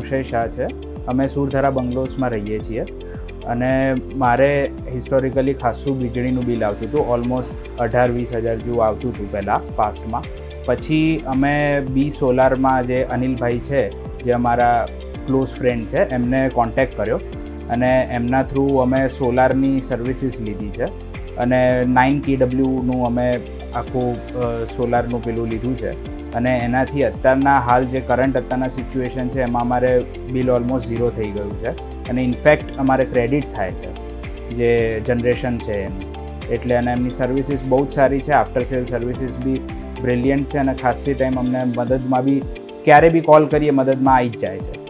અક્ષય શાહ છે. અમે સુરધરા બંગલોઝમાં રહીએ છીએ અને મારે હિસ્ટોરિકલી ખાસું વીજળીનું બિલ આવતું હતું. ઓલમોસ્ટ 18-20 હજાર જેવું આવતું હતું પહેલાં પાસ્ટમાં. પછી અમે બી સોલારમાં જે અનિલભાઈ છે, જે અમારા ક્લોઝ ફ્રેન્ડ છે, એમને કોન્ટેક્ટ કર્યો અને એમના થ્રુ અમે સોલારની સર્વિસીસ લીધી છે અને 9 kWનું અમે આખું સોલારનું પેલું લીધું છે અને એનાથી અત્યારના હાલ જે અત્યારના સિચ્યુએશન છે એમાં અમારે બિલ ઓલમોસ્ટ 0 થઈ ગયું છે અને ઇનફેક્ટ અમારે ક્રેડિટ થાય છે જે જનરેશન છે એની. એટલે અને એમની સર્વિસીસ બહુ જ સારી છે. આફ્ટર સેલ સર્વિસીસ બી બ્રિલિયન્ટ છે અને ખાસી ટાઈમ અમને મદદમાં બી ક્યારે બી કોલ કરીએ મદદમાં આવી જ જાય છે.